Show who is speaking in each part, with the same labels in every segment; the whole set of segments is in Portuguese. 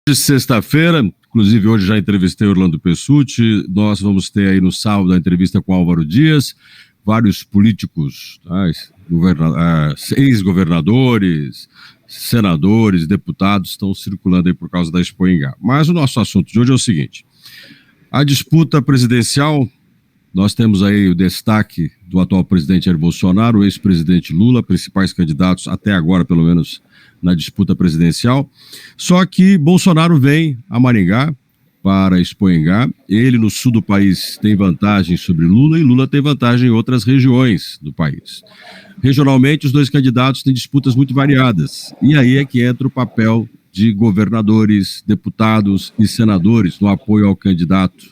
Speaker 1: De sexta-feira, inclusive hoje já entrevistei Orlando Pessutti, nós vamos ter aí no sábado a entrevista com Álvaro Dias, vários políticos, ex-governadores, senadores, deputados estão circulando aí por causa da Expo Ingá. Mas o nosso assunto de hoje é o seguinte: a disputa presidencial, nós temos aí o destaque do atual presidente Jair Bolsonaro, o ex-presidente Lula, principais candidatos até agora, pelo menos, na disputa presidencial. Só que Bolsonaro vem a Maringá para Expo Ingá. Ele, no sul do país, tem vantagem sobre Lula e Lula tem vantagem em outras regiões do país. Regionalmente, os dois candidatos têm disputas muito variadas. E aí é que entra o papel de governadores, deputados e senadores no apoio ao candidato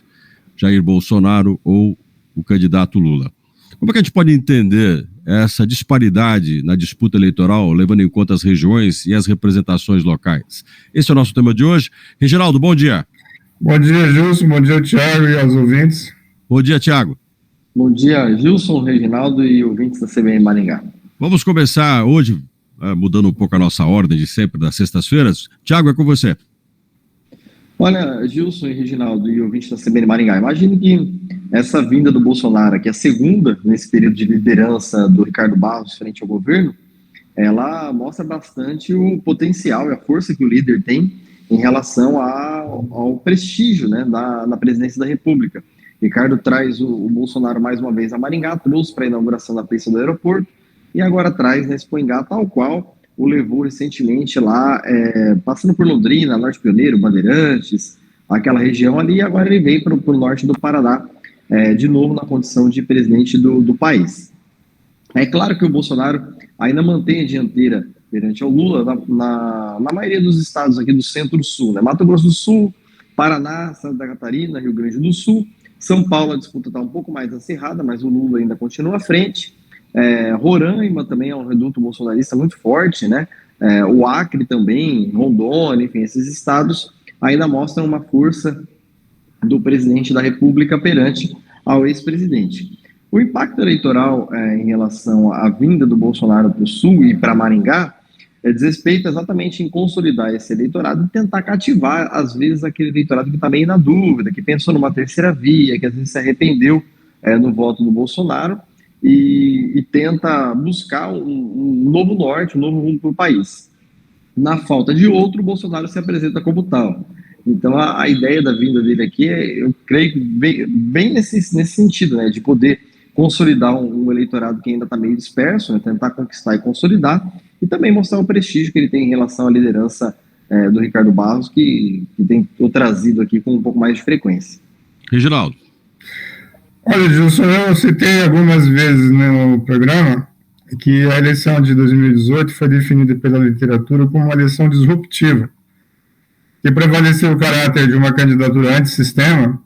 Speaker 1: Jair Bolsonaro ou o candidato Lula. Como é que a gente pode entender essa disparidade na disputa eleitoral, levando em conta as regiões e as representações locais? Esse é o nosso tema de hoje. Reginaldo, bom dia.
Speaker 2: Bom dia, Gilson. Bom dia, Thiago e aos ouvintes.
Speaker 1: Bom dia, Thiago.
Speaker 3: Bom dia, Gilson, Reginaldo e ouvintes da CBN Maringá.
Speaker 1: Vamos começar hoje, mudando um pouco a nossa ordem de sempre, das sextas-feiras. Thiago, é com você.
Speaker 3: Olha, Gilson e Reginaldo e ouvintes da CBN Maringá, imagine que essa vinda do Bolsonaro, que é a segunda nesse período de liderança do Ricardo Barros frente ao governo, ela mostra bastante o potencial e a força que o líder tem em relação ao prestígio, né, na presidência da República. Ricardo traz o Bolsonaro mais uma vez a Maringá, trouxe para a inauguração da pista do aeroporto e agora traz na Expo Ingá, tal qual o levou recentemente lá, passando por Londrina, Norte Pioneiro, Bandeirantes, aquela região ali, e agora ele veio para o norte do Paraná, de novo na condição de presidente do país. É claro que o Bolsonaro ainda mantém a dianteira perante ao Lula na maioria dos estados aqui do Centro-Sul, né? Mato Grosso do Sul, Paraná, Santa Catarina, Rio Grande do Sul, São Paulo a disputa está um pouco mais acirrada, mas o Lula ainda continua à frente. Roraima também é um reduto bolsonarista muito forte, né? O Acre também, Rondônia, enfim, esses estados ainda mostram uma força do presidente da República perante ao ex-presidente. O impacto eleitoral em relação à vinda do Bolsonaro para o Sul e para Maringá diz respeito exatamente em consolidar esse eleitorado e tentar cativar, às vezes, aquele eleitorado que está meio na dúvida, que pensou numa terceira via, que às vezes se arrependeu no voto do Bolsonaro e tenta buscar um novo norte, um novo rumo para o país. Na falta de outro, o Bolsonaro se apresenta como tal. Então, a ideia da vinda dele aqui eu creio, bem nesse sentido, né, de poder consolidar um eleitorado que ainda está meio disperso, né, tentar conquistar e consolidar, e também mostrar o prestígio que ele tem em relação à liderança do Ricardo Barros, que tem trazido aqui com um pouco mais de frequência.
Speaker 1: Reginaldo.
Speaker 2: Olha, Gilson, eu citei algumas vezes no programa que a eleição de 2018 foi definida pela literatura como uma eleição disruptiva, que prevaleceu o caráter de uma candidatura antissistema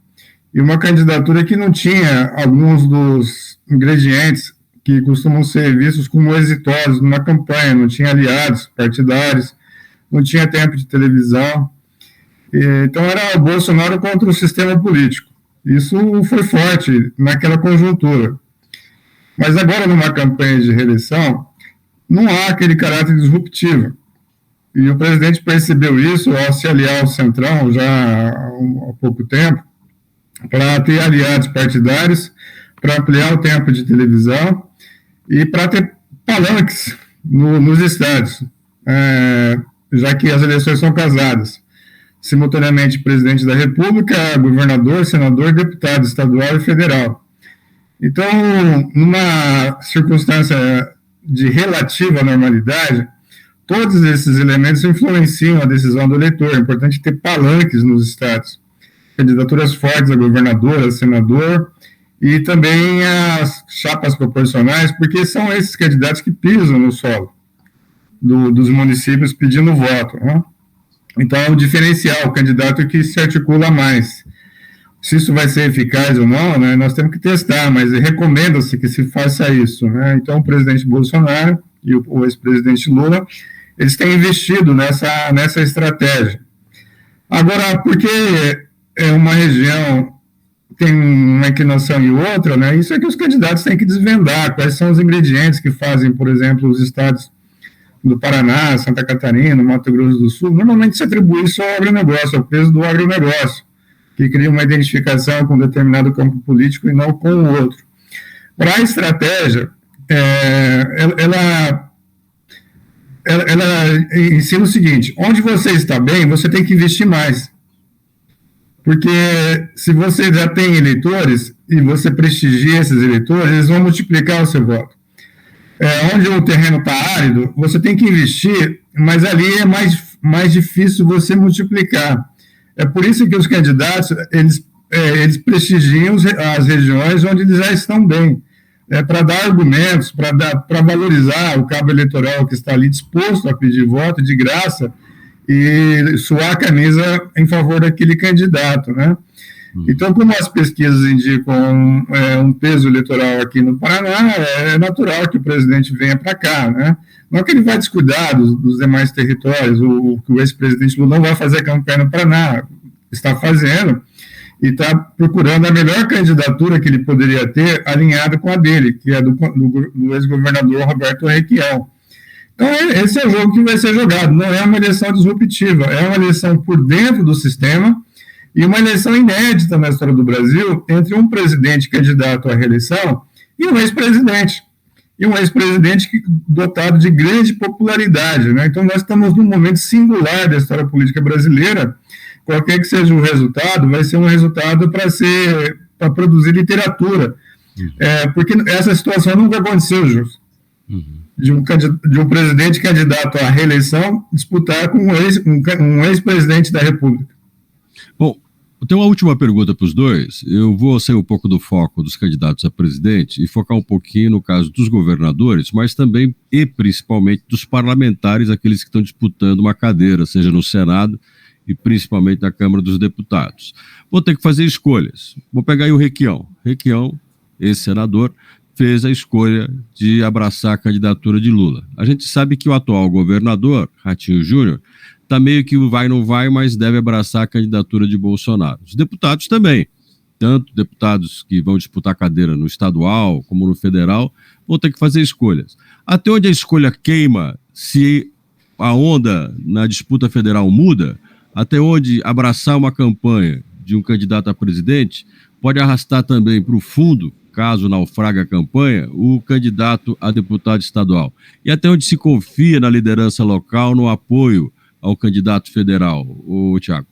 Speaker 2: e uma candidatura que não tinha alguns dos ingredientes que costumam ser vistos como exitosos numa campanha, não tinha aliados partidários, não tinha tempo de televisão. Então era o Bolsonaro contra o sistema político. Isso foi forte naquela conjuntura. Mas agora, numa campanha de reeleição, não há aquele caráter disruptivo. E o presidente percebeu isso ao se aliar ao Centrão já há pouco tempo, para ter aliados partidários, para ampliar o tempo de televisão e para ter palanques nos estádios, já que as eleições são casadas. Simultaneamente, presidente da República, governador, senador, deputado estadual e federal. Então, numa circunstância de relativa normalidade, todos esses elementos influenciam a decisão do eleitor. É importante ter palanques nos estados, candidaturas fortes a governador, a senador, e também as chapas proporcionais, porque são esses candidatos que pisam no solo dos municípios pedindo voto, né? Então, é o diferencial, o candidato que se articula mais. Se isso vai ser eficaz ou não, né, nós temos que testar, mas recomenda-se que se faça isso, né? Então, o presidente Bolsonaro e o ex-presidente Lula, eles têm investido nessa estratégia. Agora, porque uma região tem uma inclinação e outra, né, isso é que os candidatos têm que desvendar, quais são os ingredientes que fazem, por exemplo, os estados do Paraná, Santa Catarina, Mato Grosso do Sul, normalmente se atribui isso ao agronegócio, ao peso do agronegócio, que cria uma identificação com um determinado campo político e não com o outro. Para a estratégia, ela ensina o seguinte: onde você está bem, você tem que investir mais. Porque se você já tem eleitores e você prestigia esses eleitores, eles vão multiplicar o seu voto. Onde o terreno está árido, você tem que investir, mas ali é mais difícil você multiplicar. É por isso que os candidatos, eles prestigiam as regiões onde eles já estão bem, para dar argumentos, para valorizar o cabo eleitoral que está ali disposto a pedir voto de graça e suar a camisa em favor daquele candidato, né? Então, como as pesquisas indicam um peso eleitoral aqui no Paraná, é natural que o presidente venha para cá, né? Não é que ele vai descuidar dos demais territórios, que o ex-presidente Lula não vai fazer campanha no Paraná, está fazendo, e está procurando a melhor candidatura que ele poderia ter alinhada com a dele, que é do ex-governador Roberto Requião. Então, esse é o jogo que vai ser jogado, não é uma eleição disruptiva, é uma eleição por dentro do sistema, e uma eleição inédita na história do Brasil entre um presidente candidato à reeleição e um ex-presidente. E um ex-presidente dotado de grande popularidade, né? Então, nós estamos num momento singular da história política brasileira. Qualquer que seja o resultado, vai ser um resultado para produzir literatura. Porque essa situação nunca aconteceu, Jus. De um presidente candidato à reeleição disputar com um ex-presidente da República.
Speaker 1: Bom, eu tenho uma última pergunta para os dois. Eu vou sair um pouco do foco dos candidatos a presidente e focar um pouquinho no caso dos governadores, mas também e principalmente dos parlamentares, aqueles que estão disputando uma cadeira, seja no Senado e principalmente na Câmara dos Deputados. Vou ter que fazer escolhas. Vou pegar aí o Requião. Requião, esse senador, fez a escolha de abraçar a candidatura de Lula. A gente sabe que o atual governador, Ratinho Júnior, está meio que vai não vai, mas deve abraçar a candidatura de Bolsonaro. Os deputados também, tanto deputados que vão disputar cadeira no estadual como no federal, vão ter que fazer escolhas. Até onde a escolha queima, se a onda na disputa federal muda, até onde abraçar uma campanha de um candidato a presidente pode arrastar também para o fundo, caso naufrague a campanha, o candidato a deputado estadual. E até onde se confia na liderança local, no apoio ao candidato federal, Thiago?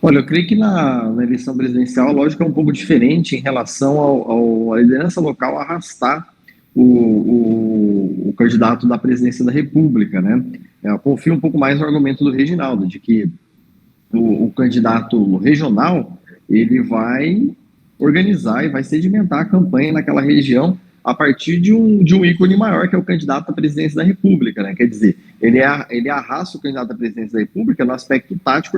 Speaker 3: Olha, eu creio que na eleição presidencial a lógica é um pouco diferente em relação à liderança local arrastar o candidato da presidência da República, né? Eu confio um pouco mais no argumento do Reginaldo, de que o candidato regional, ele vai organizar e vai sedimentar a campanha naquela região a partir de um ícone maior, que é o candidato à presidência da República, né? Quer dizer, ele arrasta o candidato à presidência da República no aspecto tático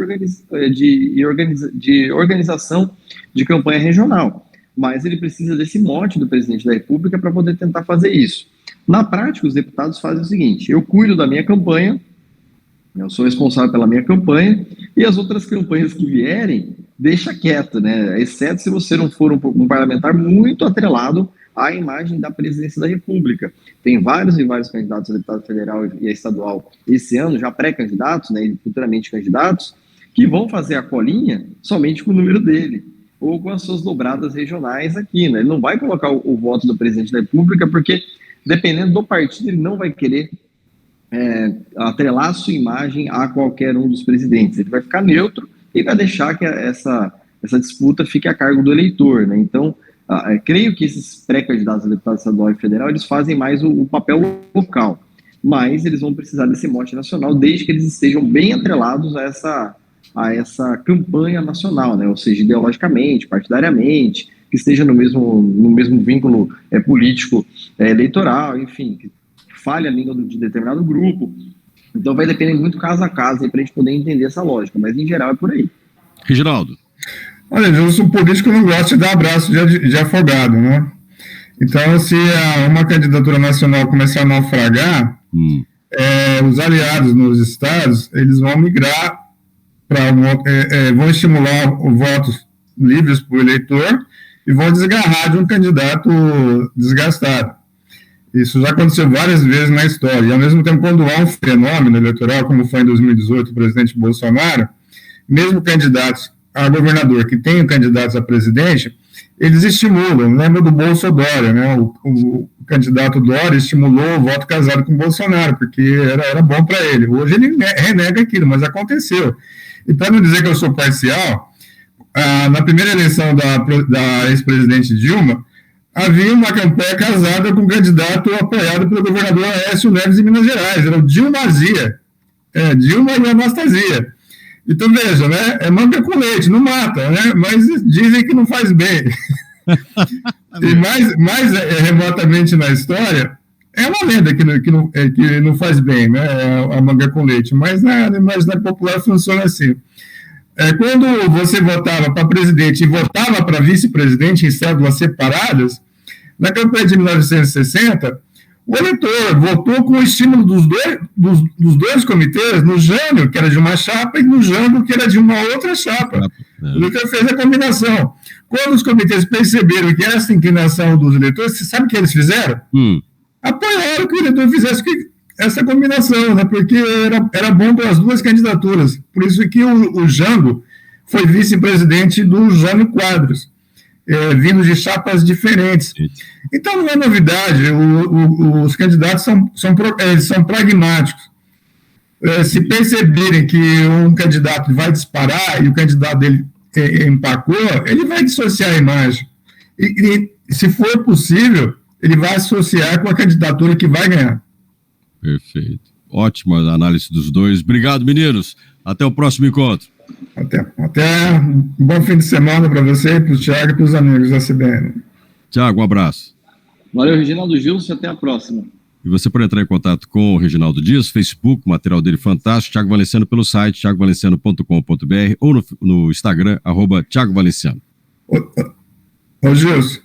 Speaker 3: de organização de campanha regional, mas ele precisa desse mote do presidente da República para poder tentar fazer isso. Na prática, os deputados fazem o seguinte: eu cuido da minha campanha, eu sou responsável pela minha campanha, e as outras campanhas que vierem, deixa quieto, né? Exceto se você não for um parlamentar muito atrelado à imagem da presidência da República. Tem vários e vários candidatos a deputado federal e a estadual esse ano, já pré-candidatos, né, e futuramente candidatos, que vão fazer a colinha somente com o número dele, ou com as suas dobradas regionais aqui, né? Ele não vai colocar o voto do presidente da República, porque, dependendo do partido, ele não vai querer atrelar a sua imagem a qualquer um dos presidentes. Ele vai ficar neutro e vai deixar que essa disputa fique a cargo do eleitor, né? Então, creio que esses pré-candidatos a deputado estadual e federal, eles fazem mais o papel local, mas eles vão precisar desse mote nacional, desde que eles estejam bem atrelados a essa campanha nacional, né? Ou seja, ideologicamente, partidariamente, que esteja no mesmo vínculo político eleitoral, enfim, que fale a língua de determinado grupo. Então vai depender muito caso a caso para a gente poder entender essa lógica, mas em geral é por aí.
Speaker 1: Reginaldo.
Speaker 2: Olha, eu sou político, não gosto de dar abraço de afogado, né? Então, se uma candidatura nacional começar a naufragar, os aliados nos estados, eles vão migrar vão estimular votos livres para o eleitor e vão desgarrar de um candidato desgastado. Isso já aconteceu várias vezes na história. E, ao mesmo tempo, quando há um fenômeno eleitoral, como foi em 2018 o presidente Bolsonaro, mesmo candidatos a governador que tenham candidatos a presidente, eles estimulam. Lembra do Bolsodória, né? O candidato Dória estimulou o voto casado com o Bolsonaro, porque era bom para ele. Hoje ele renega aquilo, mas aconteceu. E para não dizer que eu sou parcial, na primeira eleição da ex-presidente Dilma, havia uma campanha casada com um candidato apoiado pelo governador Aécio Neves de Minas Gerais. Era o Dilmazia. Dilma e Anastasia. Então, veja, né? É manga com leite, não mata, né? Mas dizem que não faz bem. E mais remotamente na história, é uma lenda que não faz bem, né? A manga com leite. Mas na imaginário popular funciona assim. Quando você votava para presidente e votava para vice-presidente em cédulas separadas, na campanha de 1960, o eleitor votou com o estímulo dos dois comitês, no Jânio, que era de uma chapa, e no Jango, que era de uma outra chapa. O eleitor fez a combinação. Quando os comitês perceberam que essa inclinação dos eleitores, você sabe o que eles fizeram? Apoiaram que o eleitor fizesse essa combinação, né? Porque era bom para as duas candidaturas. Por isso que o Jango foi vice-presidente do Jânio Quadros, vindo de chapas diferentes. Então, não é novidade, os candidatos são pragmáticos. Se perceberem que um candidato vai disparar e o candidato dele empacou, ele vai dissociar a imagem. E se for possível, ele vai associar com a candidatura que vai ganhar.
Speaker 1: Perfeito. Ótima análise dos dois. Obrigado, meninos. Até o próximo encontro.
Speaker 2: Até um bom fim de semana para você, para o Thiago e para os amigos da CBN.
Speaker 1: Thiago, um abraço.
Speaker 3: Valeu, Reginaldo Gilson, até a próxima.
Speaker 1: E você pode entrar em contato com o Reginaldo Dias, Facebook, o material dele fantástico, Thiago Valenciano pelo site, thiagovalenciano.com.br ou no Instagram, @ThiagoValenciano.
Speaker 2: Ô Gilson,